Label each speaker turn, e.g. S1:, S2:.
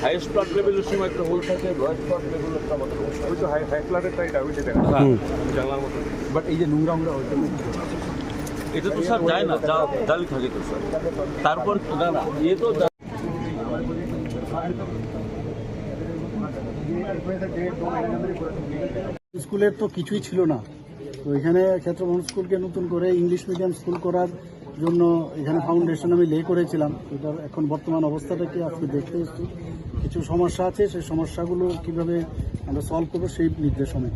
S1: Highest flood লেভেলের সময় একটা হোল থাকে, লোয়েস্ট ফ্লাড লেভেলের একটা আমাদের ওই তো হাই ফ্লাডের টাইটা ওইটা দেখা জানলার মতো। বাট এই যে নোংরা এটা তো স্যার যায় না, জালি থাকে তো স্যার। তারপর না না এ তো
S2: স্কুলের তো কিছুই ছিল না, তো এখানে ক্ষেত্রবন স্কুলকে নতুন করে ইংলিশ মিডিয়াম স্কুল করার জন্য এখানে ফাউন্ডেশন আমি লে করেছিলাম। এটার এখন বর্তমান অবস্থাটা কি আজকে দেখতে এসেছি, কিছু সমস্যা আছে, সেই সমস্যাগুলো কিভাবে আমরা সলভ করবো সেই নির্দেশনা।